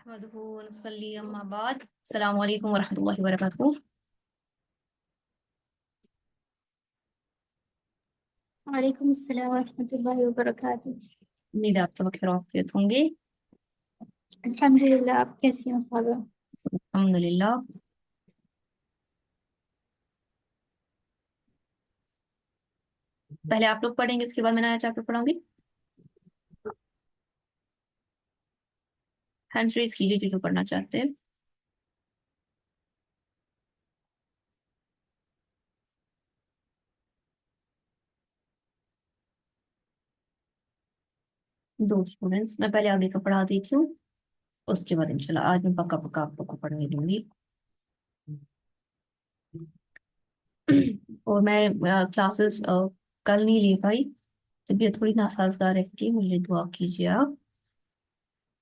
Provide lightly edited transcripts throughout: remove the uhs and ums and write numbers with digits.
नहमदुहु व नसल्ली अम्मा बाद। अस्सलामु अलैकुम व रहमतुल्लाहि व बरकातुहू। वालेकुम अस्सलाम वरहमतुल्लाहि वबरकातुह। उम्मीद है आप सब खैर आफियत होंगे। अल्हम्दुलिल्लाह, आप कैसी हैं साहबा? अल्हम्दुलिल्लाह। पहले आप लोग पढ़ेंगे, उसके बाद मैं नया चैप्टर पढ़ाऊंगी। हैंड रेज कीजिए जो जो पढ़ना चाहते हैं। दो स्टूडेंट्स, मैं पहले आगे का पढ़ा देती हूँ, उसके बाद इंशाल्लाह आज मैं पक्का पक्का आप लोग को पढ़ने दूंगी। और मैं क्लासेस कल नहीं ले पाई, तबीयत थोड़ी नासाजगार रहती है, मुझे दुआ कीजिए आप,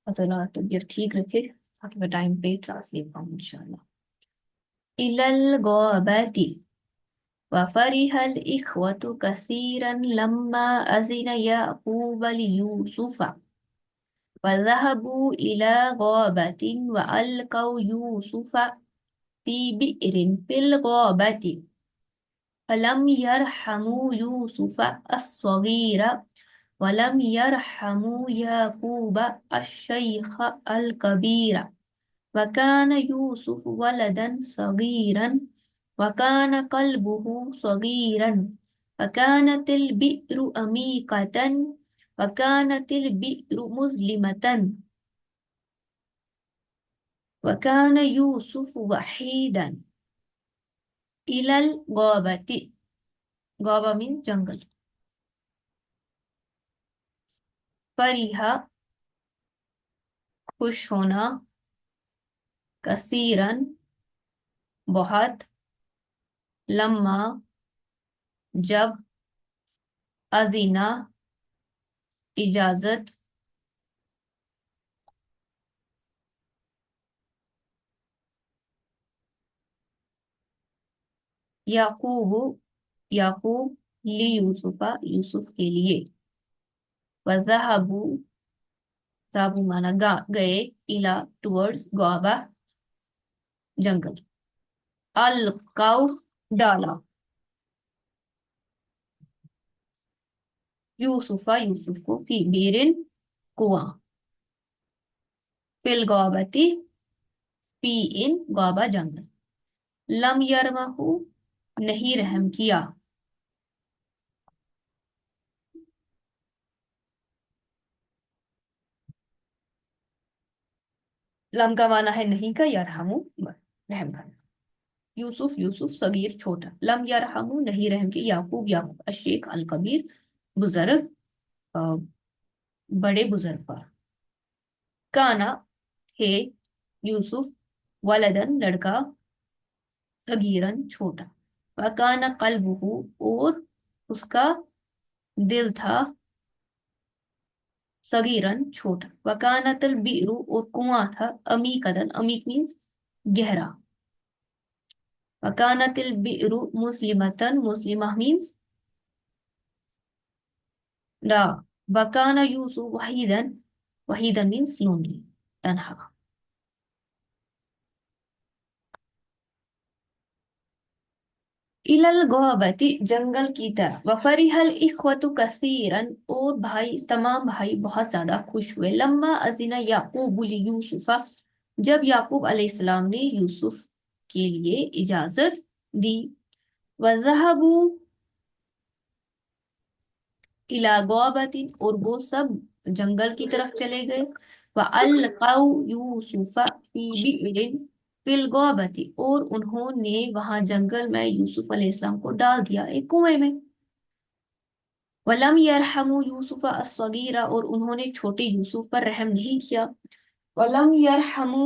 अल्लाह तबीयत ठीक रखे ताकि मैं टाइम पे क्लास ले पाऊँ इंशाल्लाह। इलल गौबती वफरिह الإخوة كثيرا لما أذن يعقوب ليوسف وذهبوا إلى غابة وألقوا يوسف في بئر في الغابة فلم يرحموا يوسف الصغير ولم يرحموا يعقوب الشيخ الكبير وكان يوسف ولدا صغيرا وكان قلبه صغيرا وكانت البئر أميقة وكانت البئر مظلمة وكان يوسف وحيدا إلى الغابة. غابة means jungle. फरीहा खुश होना, कसीरन बहुत, लम्मा जब, अजीना इजाजत, याकूब याकूब ली यूसुफा यूसुफ के लिए, वज़हबू साबू माना गए, इला टुवर्ड्स, गौबा जंगल, अलकाउ डाला, यूसुफा यूसुफ को, फी बीरिन कुआं, fill गौबती P in Gauba jungle, lump यरमहू नहीं रहम किया, लम का माना है नहीं का, यरहमू रहम करना, यूसुफ यूसुफ सगीर छोटा, लम यरहमू नहीं रहम किया, याकूब याकूब अशेख अल कबीर बुजुर्ग, अ, बड़े बुजुर्ग पर, काना थे यूसुफ, वलदन लड़का, सगीरन छोटा, वकाना कल्बुहु और उसका दिल था, सगीरन छोटा, वकानतल बीरु और कुआं था, अमीकदन अमीक मीन्स गहरा, वकानतिल बीरु मुस्लिमतन मुस्लिमा मीन्स ला, वकाना यूसुफ वहीदन वहीदन मीन्स लोनली तन्हा। इलल गौबती जंगल की तरफ, वफरिहल इख्वतु कसीरन और भाई तमाम भाई बहुत ज्यादा खुश हुए, लम्मा अजीना याकूब लि यूसुफा जब याकूब अलैहिस्सलाम ने यूसुफ के लिए इजाजत दी, वज़हबू इला गौबतिन और वो सब जंगल की तरफ चले गए, व अलकाउ यूसुफा फी बिइरिन फिल गौबती और उन्होंने वहां जंगल में यूसुफ अलैहिस्सलाम को डाल दिया एक कुएं में, वलम यरहमू यूसुफ अस्सगीरा और उन्होंने छोटे यूसुफ पर रहम नहीं किया, वलम यरहमू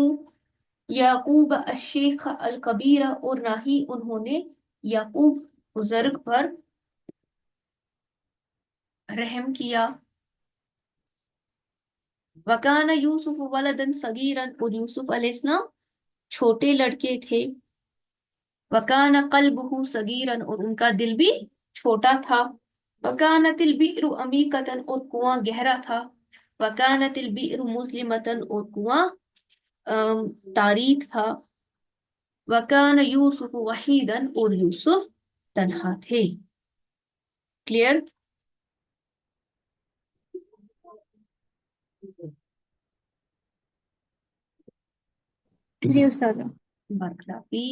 याकूब अशेख अल कबीरा और ना ही उन्होंने याकूब बुजुर्ग पर रहम किया, वकाना यूसुफ वलदन सगीरन और यूसुफ अलैहिस्सलाम छोटे लड़के थे, वकाना कल्बुहु सगीरन और उनका दिल भी छोटा था, वकानतिल बिरु अमीकतन और कुआं गहरा था, वकानतिल बिरु मुस्लिमतन और कुआं تاریخ تھا. وَكَانَ یوسف وحیدن اور یوسف تنہا تھے. کلیئر؟ جی استاد. برکلافی.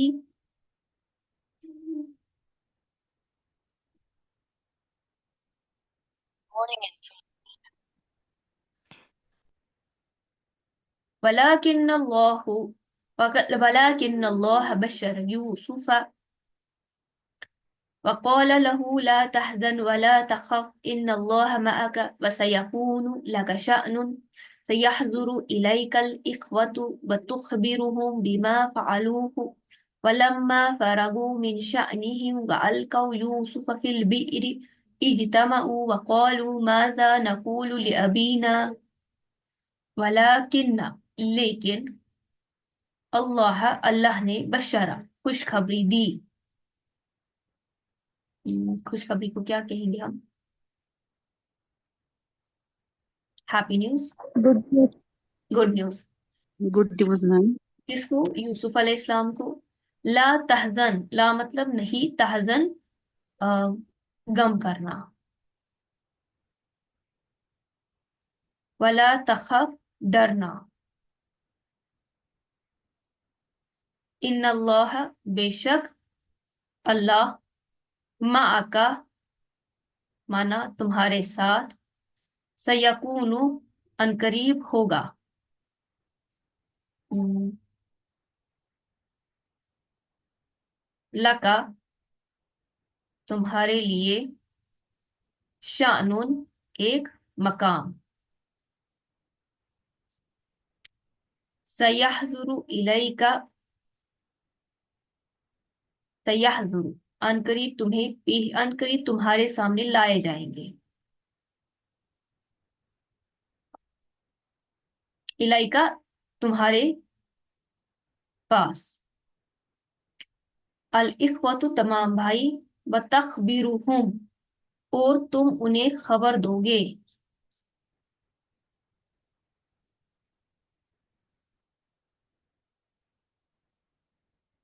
ولكن الله بشر يوسف وقال له لا تحزن ولا تخف إن الله معك وسيكون لك شأن سيحضر إليك الإخوة وتخبرهم بما فعلوه ولما فرغوا من شأنهم وألقوا يوسف في البئر اجتمعوا وقالوا ماذا نقول لأبينا لیکن اللہ نے بشرا خوشخبری دی. خوشخبری کو کیا کہیں گے ہم؟ Happy news, good news. Good news. Good news ma'am. کس کو؟ یوسف علیہ السلام کو. لا تحزن، لا مطلب نہیں، تحزن غم کرنا. ولا تخف، ڈرنا. ان اللہ، بے شک اللہ، معک، مانا تمہارے ساتھ، سیکون، عنقریب ہوگا. لکا، تمہارے لیے، شأنن، ایک مقام. سیحضر الیک، سیحضر، عنقریب عنقریب تمہارے سامنے لائے جائیں گے. الیک، تمہارے پاس. الاخوۃ، تمام بھائی. وتخبرہم، اور تم انہیں خبر دو گے.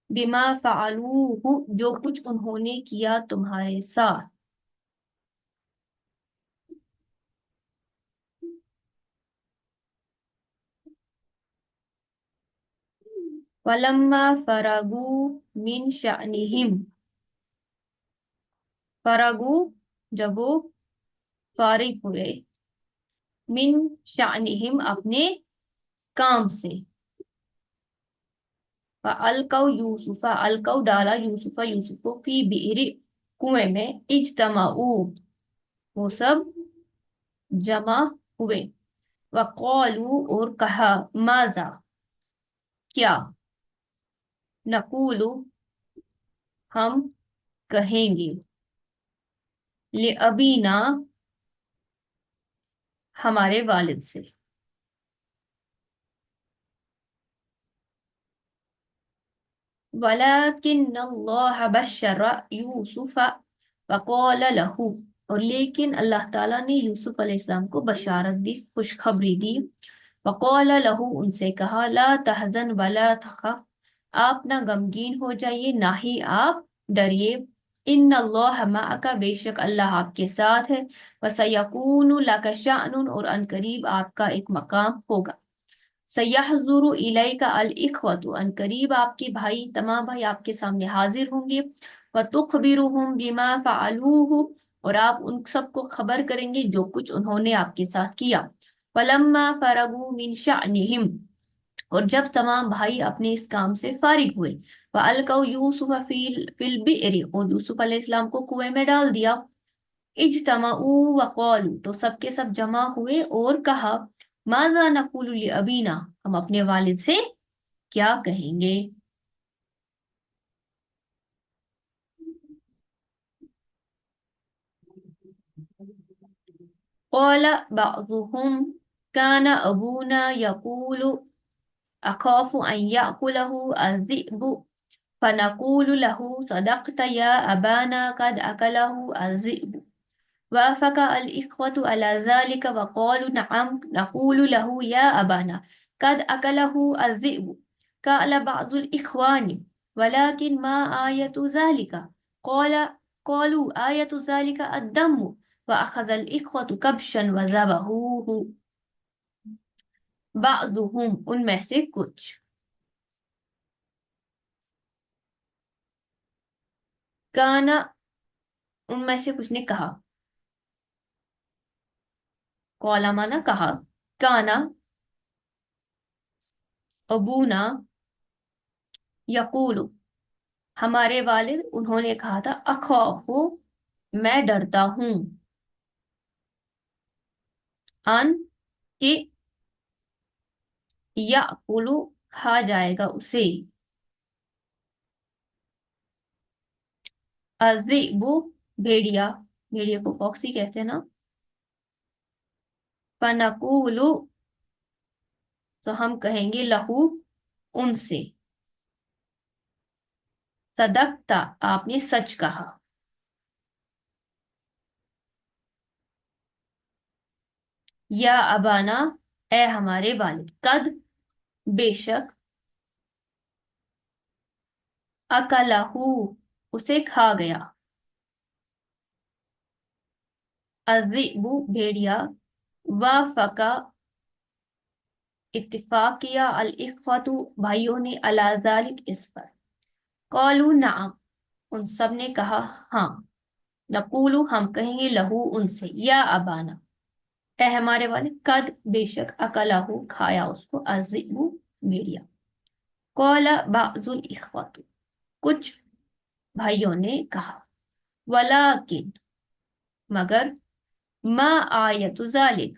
بما فعلوہ، جو کچھ انہوں نے کیا تمہارے ساتھ. وَلَمَّا فَرَغُوا مِنْ شَأْنِهِمْ، فرغو، جب وہ فارغ ہوئے، من شأنہم، اپنے کام سے. فَأَلْقَوْا یوسف، القوا، ڈالا، یوسف کو، فی بئر، کنویں میں، اجتمعوا، وہ سب جمع ہوئے. وقالوا، اور کہا، ماذا، کیا، نقول، ہم کہیں گے، لأبینا، ہمارے والد سے. وَلَكِنَّ اللَّهَ بَشَّرَ يُوسُفَ وَقَالَ لَهُ، اور لیکن اللہ تعالیٰ نے یوسف علیہ السلام کو بشارت دی، خوشخبری دی. وَقَالَ لَهُ، ان سے کہا، لَا تَحْزَنْ وَلَا تَخَفْ، آپ نہ غمگین ہو جائیے نہ ہی آپ ڈریے. ان اللہ معک، بے شک اللہ آپ کے ساتھ ہے. وَسَيَكُونُ لَكَ شَأْنٌ، اور عنقریب آپ کا ایک مقام ہوگا. سیحضر الیک الاخوۃ، عنقریب آپ کے بھائی، تمام بھائی آپ کے سامنے حاضر ہوں گے. وتخبرہم بما فعلوہ، اور آپ ان سب کو خبر کریں گے جو کچھ انہوں نے آپ کے ساتھ کیا. فلما فرغوا من شأنہم، اور جب تمام بھائی اپنے اس کام سے فارغ ہوئے. وَأَلْقَوْا يُوسُفَ فِي الْبِئْرِ، اور یوسف علیہ السلام کو کنویں میں ڈال دیا. اجتمعوا وقالوا، تو سب کے سب جمع ہوئے اور کہا، ماذا نقول لأبینا، ہم اپنے والد سے کیا کہیں گے. قال بعضهم كان أبونا يقول أخاف أن يأكله الذئب فنقول له صدقت يا أبانا قد أكله الذئب. وافق الإخوة على ذلك وقالوا نعم نقول له يا أبانا قد أكله الذئب قال بعض الإخوان ولكن ما آية ذلك قالوا آية ذلك الدم وأخذ الإخوة كبشا وذبحوه بعضهم उनमें से कुछ काना उनमें से कुछ ने कहा कौला माना कहा काना अबूना यकूलु हमारे वालिद उन्होंने कहा था अखौफु मैं डरता हूं अन कि याकुलु खा जाएगा उसे अज़िबु भेड़िया भेड़िया को फॉक्सी कहते हैं ना फनकूलु तो हम कहेंगे लहू उनसे सदकता आपने सच कहा या अबाना ए हमारे वालिद कद बेशक अकलहू उसे खा गया अज़िबु भेड़िया वाफका इत्तिफाक किया अल इख्वतु भाइयों ने अला ज़ालिक इस पर कौलू नाम उन सब ने कहा हाँ नकूलू हम कहेंगे लहू उनसे या अबाना ए हमारे वाले कद बेशक अकलहू खाया उसको अज़िबु भेड़िया कौला बाजुल इख्वतु कुछ भाइयों ने कहा वलाकिन मगर मा आयतु ज़ालिक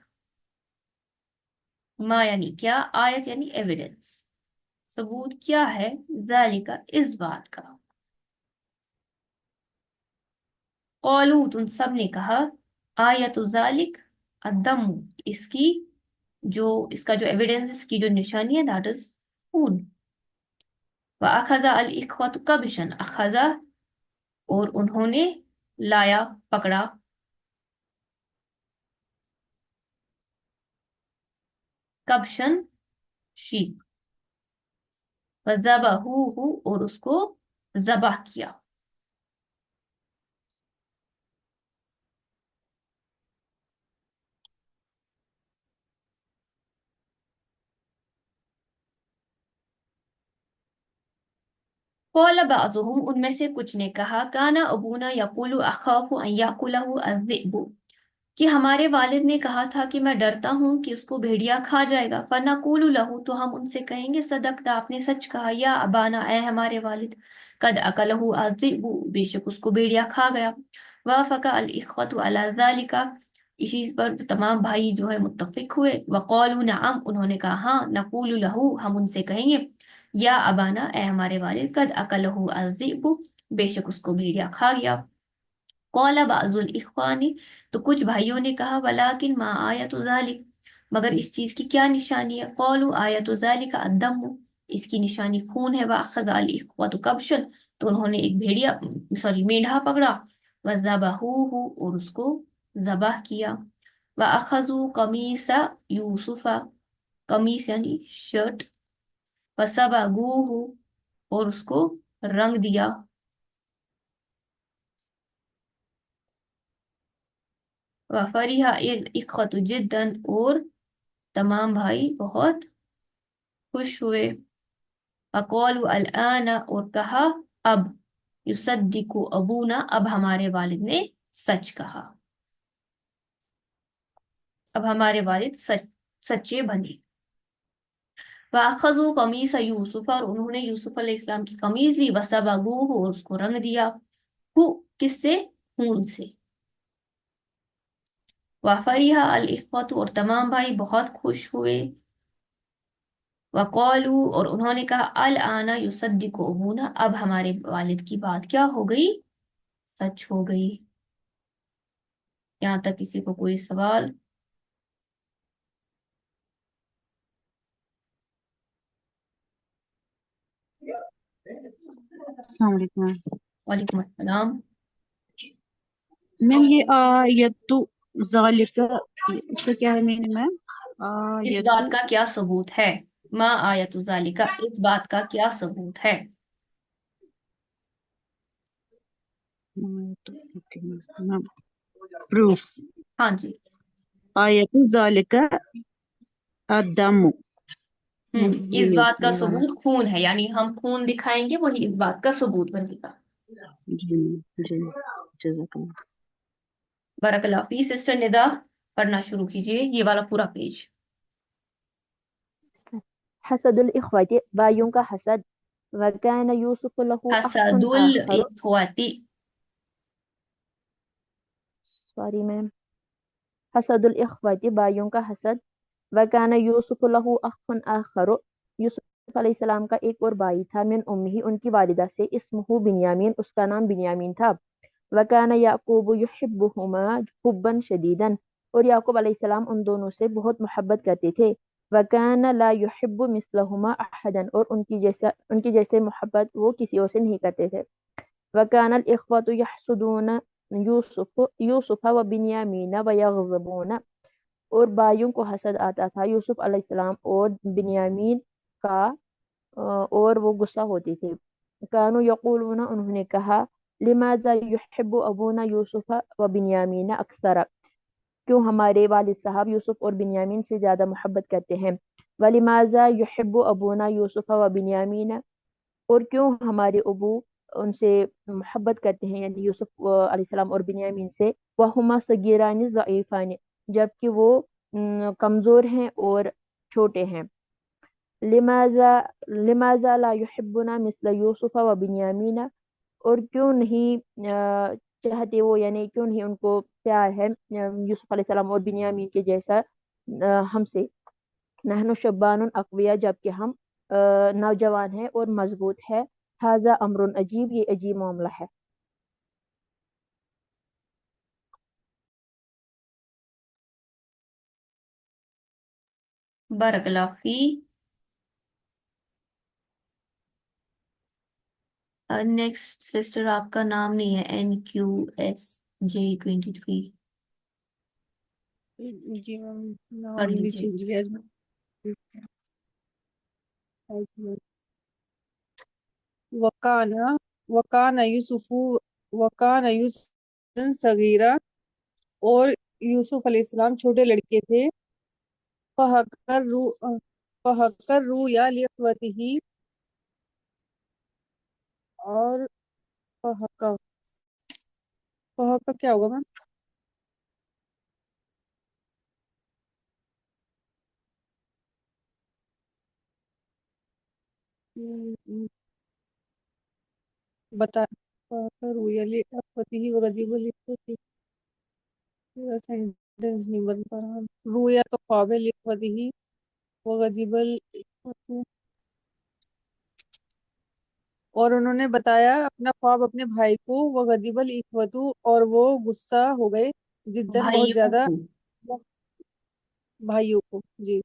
मा यानी क्या आयत यानी एविडेंस सबूत क्या है ज़ालिका इस बात का कौलू उन सब ने कहा आयतु ज़ालिक अदम इसकी जो इसका जो एविडेंस इसकी जो निशानी है दैट इज खून व अखजा अल इख्वतु कबशन अखजा और उन्होंने लाया पकड़ा कबशन शीप व ज़बहूहु और उसको ज़बह किया कौल बाज़ुहुम उनमें से कुछ ने कहा काना अबूना यक़ूलु अख़ाफ़ु अन याकुलहु अज़्ज़िबु कि हमारे वालिद ने कहा था कि मैं डरता हूं कि उसको भेड़िया खा जाएगा फनक़ूलु लहू तो हम उनसे कहेंगे सदक़ता आपने सच कहा या अबाना ए हमारे वालिद कद अकलहु अज़्ज़िबु बेशक उसको भेड़िया खा गया वाफ़क़ अल इख़्वतु अला ज़ालिका इसी पर तमाम भाई जो है मुत्तफ़िक हुए वक़ालू नअम उन्होंने कहा हाँ नक़ूलु लहू हम उनसे कहेंगे या अबाना ए हमारे वालिद कद अकलहु अज़्ज़िबु बेशक उसको भेड़िया खा गया कौला बाजुल इख्वानी तो कुछ भाइयों ने कहा वलाकिन मा आयतु ज़ालिक मगर इस चीज की क्या निशानी है कौलु आयतु ज़ालिका अद्दम इसकी निशानी खून है वअख़ज़ अल इख्वतु कब्शन तो उन्होंने एक भेड़िया सॉरी मेंढा पकड़ा वज़बहूहु और उसको ज़बह किया वअख़ज़ू कमीसा यूसुफा कमीस यानी शर्ट वसबगूहु और उसको रंग दिया वफरिहा इख्वतु जिद्दन और तमाम भाई बहुत खुश हुए वक़ालू अलआना और कहा अब युसद्दिकु अबूना अब हमारे वालिद ने सच कहा अब हमारे वालिद सच्चे बने वअख़ज़ू कमीस यूसुफ और उन्होंने यूसुफ अलैहिस्सलाम की कमीज ली वसबगूहु और उसको रंग दिया हु किससे खून से वफरिहा अल इख्वतु और तमाम भाई बहुत खुश हुए वक़ालू और उन्होंने कहा अल आना युसद्दिकु अबूना अब हमारे वालिद की बात क्या हो गई सच हो गई यहाँ तक किसी को कोई सवाल अस्सलाम वालेकुम। वालेकुम अस्सलाम मैम ये आयतु ज़ालिका इसका क्या है मीनिंग मैम? इस बात आयतु का क्या सबूत है मा आयतु ज़ालिका, इस बात का क्या सबूत है? प्रूफ। हाँ जी। आयतु जालिका अद्दमु। इस बात का ये वाला। सबूत खून है, यानी हम खून दिखाएंगे, वही इस बात का सबूत बनेगा। जी जी, जज़ाकल्लाह। बरकल्लाह फी सिस्टर निदा, पढ़ना शुरू कीजिए ये वाला पूरा पेज। हसदुल इख्वती, भाइयों का हसद। वकान यूसुफ लहू अख्फुन हसदुल आखर। इख्वती। Sorry ma'am. हसदुल इख्वती, भाइयों का हसद। वकान यूसुफ लहू अख्फुन आखर। यूसुफ अलैहिस्सलाम का एक और भाई था। मिन उम्मिही, उनकी वालिदा से। इस्मुहु बिन्यामीन, उसका नाम बिन्यामीन था। वकान याकूब युहिब्बुहुमा हुब्बन शदीदन, और याकूब अलैहिस्सलाम उन दोनों से बहुत मोहब्बत करते थे। वकान ला युहिब्बु मिस्लहुमा अहदन, और उनकी जैसे मोहब्बत वो किसी और से नहीं करते थे। वकान अल इख्वतु यहसुदून यूसुफ व बिन्यामीन व यग़ज़बून, और भाइयों को हसद आता था यूसुफ अलैहिस्सलाम और बिन्यामीन का, और वो गुस्सा होते थे। कानू यक़ूलूना, उन्होंने कहा, लिमाज़ा युहिब्बु अबूना यूसुफ व बिन्यामीन अक्सर, क्यों हमारे वालिद साहब यूसुफ और बिन्यामीन से ज़्यादा मोहब्बत करते हैं। वलिमाज़ा युहिब्बु अबूना यूसुफ व बिन्यामीन, और क्यों हमारे अबू उनसे मोहब्बत करते हैं, यानी यूसुफ अलैहिस्सलाम और बिन्यामीन से। वहुमा सगीरानी ज़ईफ़ानी, जबकि वो कमज़ोर हैं और छोटे हैं। लिमाजा लिमाजा ला युहिब्बुना मिस्ल यूसुफ व बिन्यामीना, और क्यों नहीं चाहते वो, यानी क्यों नहीं उनको प्यार है यूसुफ अलैहिस्सलाम और बिन्यामीन के जैसा हमसे। नहनु शब्बानुन अक़विया, जबकि हम नौजवान हैं और मजबूत है। हाजा अमरुन अजीब, ये अजीब मामला है। बरकल्लाह फी। नेक्स्ट सिस्टर, आपका नाम नहीं है, NQSJ23। जी मैम, पढ़ नाम नहीं लीजिए। चेंज किया मैम। वकाना वकाना यूसुफु वकाना यूसुफ सगीरा, और यूसुफ अलैहिस्सलाम छोटे लड़के थे। फहकर रू फहकर रू या लियख्वतिही, और फहका फहका क्या होगा मैम? बता। फहकर रू या लियख्वतिही वगदीबु लियख्वतिही, पूरा सेंटेंस नहीं बन पा रहा। रूया तो ख्वाब है, लियख्वतिही वगदीबल, और उन्होंने बताया अपना ख्वाब अपने भाई को। वो गदीबल इख्वतु, और वो गुस्सा हो गए। जिद्दन, बहुत भाइयों ज्यादा। को। भाइयों को, जी।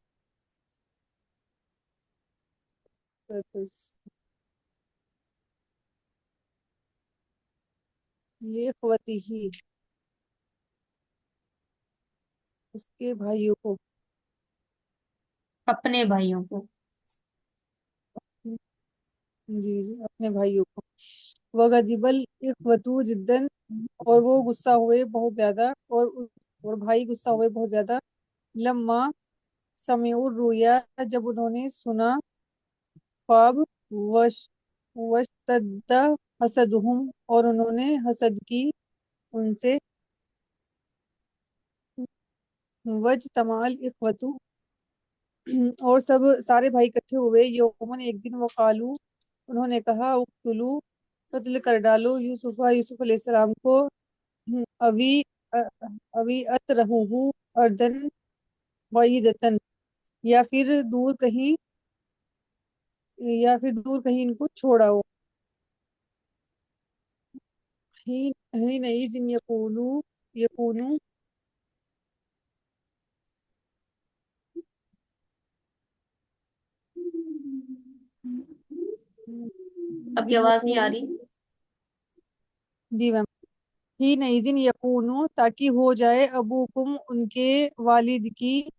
लिइख्वती ही, उसके भाइयों को। अपने भाइयों को। जी जी, अपने भाइयों को। वगदिबल इख्वतु जिद्दन, और वो गुस्सा हुए बहुत ज्यादा, और भाई गुस्सा हुए बहुत ज्यादा। लम्मा समीउर रुया, जब उन्होंने सुना ख्वाब। वश वशतद्दा हसदहुम, और उन्होंने हसद की उनसे। वज तमाल इख्वतु, और सब सारे भाई इकट्ठे हुए। यौमन, एक दिन। वकालू, उन्होंने कहा, उक्तुलू, कत्ल कर डालो। यूसुफ अलैहिस्सलाम को। अभी अभी अतरहुहु अर्दन वईदतन, या फिर दूर कहीं या फिर दूर कहीं इनको छोड़ाओ। ही ही नहीं जिन यकूनू आपकी जिन आवाज नहीं आ यकूनू रही। जी मैम। ही नहीं जिन यकूनू, ताकि हो जाए। अबूकुम, उनके वालिद की।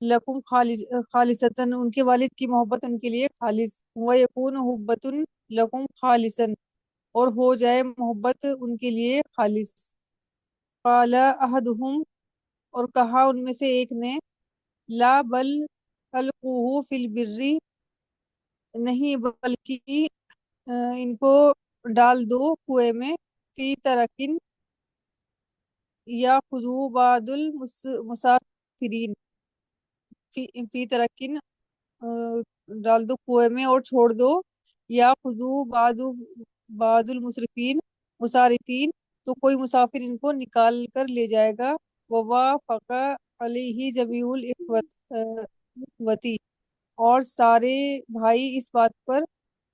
लकुम खालिसतन, उनके वालिद की मोहब्बत उनके लिए खालिस, व यकून हुब्बतुन लकुम खालिसन, और हो जाए मोहब्बत उनके लिए खालिस। काला अहदुहुम, और कहा उनमें से एक ने, ला बल अलकुहु फिल बिर्री, नहीं बल्कि इनको डाल दो कुएं में, फी तरकिन, या खुजू बादुल मुसाफिरीन, फी तरकिन डाल दो कुएं में और छोड़ दो, या खुजू बादुल मुसरफीन मुसारिफीन, तो कोई मुसाफिर इनको निकाल कर ले जाएगा। ववा फ़क़ा अलैहि जमीउल इख्वती, और सारे भाई इस बात पर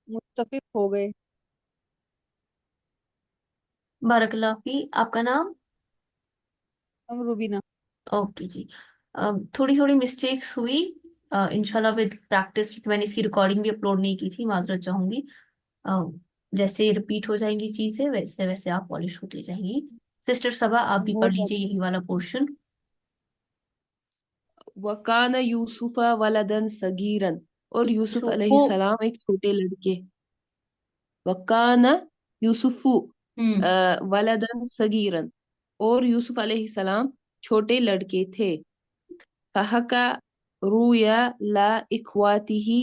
मुत्तफिक हो गए। बारकल्लाह फी। आपका नाम? हम रुबीना। ओके जी। थोड़ी थोड़ी मिस्टेक्स हुई, इंशाल्लाह विद प्रैक्टिस। मैंने इसकी रिकॉर्डिंग भी अपलोड नहीं की थी, माजरत चाहूंगी। अ, जैसे रिपीट हो जाएंगी चीजें वैसे वैसे आप पॉलिश होती जाएंगी। सिस्टर सबा, आप भी बहुत पढ़ लीजिए सारी यही वाला पोर्शन। वकान यूसुफ वलदन सगीरन, और यूसुफ यूसुफो। अलैहिस्सलाम एक छोटे लड़के। वकान यूसुफु हम्म। वलदन सगीरन, और यूसुफ अलैहिस्सलाम छोटे लड़के थे। फहका रुया ला इख्वातिही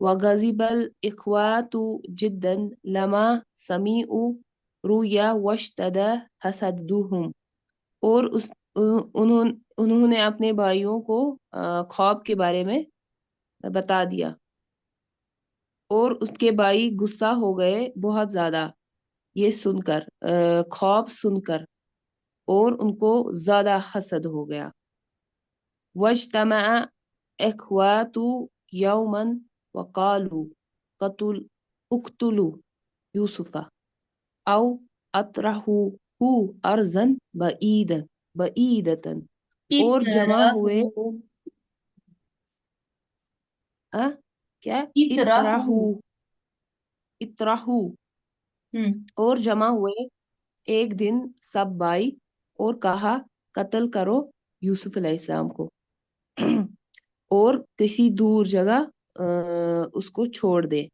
वगज़िबल इख्वातु जिद्दन लमा समीउ रुया वश्तदा हसदुहुम, और उन्होंने अपने भाइयों को ख्वाब के बारे में बता दिया, और उसके भाई गुस्सा हो गए बहुत ज्यादा ये सुनकर, ख्वाब सुनकर, और उनको ज्यादा हसद हो गया। वज्तमा इख्वातु यौमन वकालू कतुल उक्तुलु यूसुफा औ अतरहू अर्जन बईदतन, और जमा हुए। इतरहु। आ, क्या? इतरहु। इतराहू, इतराहू, हम्म। और जमा हुए एक दिन सब भाई, और कहा, कत्ल करो यूसुफ अलैहिस्सलाम को, और किसी दूर जगह उसको छोड़ दे।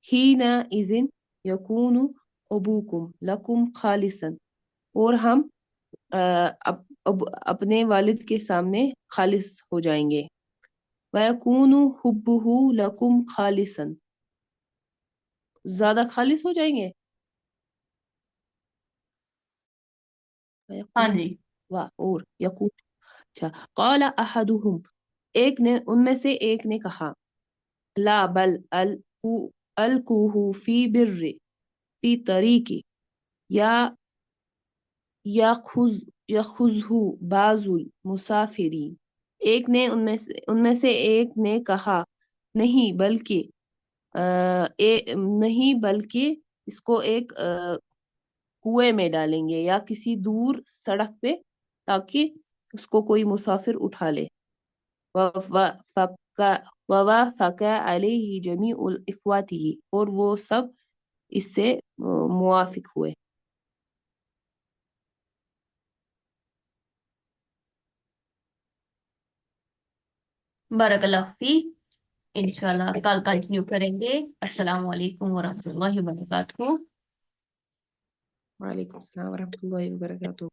हीना इज़िन यकूनु अबूकुम लकुम खालिसन, और हम अब अपने वालिद के सामने खालिस हो जाएंगे। वयकूनु हुब्बुहु लकुम खालिसन, ज्यादा खालिस हो जाएंगे। हाँ वयकून, जी। वाह, और यकून। अच्छा। काला अहदुहुम, एक ने उनमें से एक ने कहा, ला बल अलकुहु फी बिर्रि फी तरीकी, या यखुजहु बाजुल मुसाफिरीन। एक ने उनमें से एक ने कहा, नहीं बल्कि नहीं बल्कि इसको एक कुएं में डालेंगे, या किसी दूर सड़क पे, ताकि उसको कोई मुसाफिर उठा ले। ववाफका अलैहि जमीउल इख्वातिही, और वो सब इससे मुवाफिक हुए। बारकल्लाह फी। इंशाल्लाह कल कंटिन्यू करेंगे। अस्सलाम वालेकुम वरहमतुल्लाहि वबरकातुहू। वालेकुम अस्सलाम वरहमतुल्लाहि वबरकातुहू।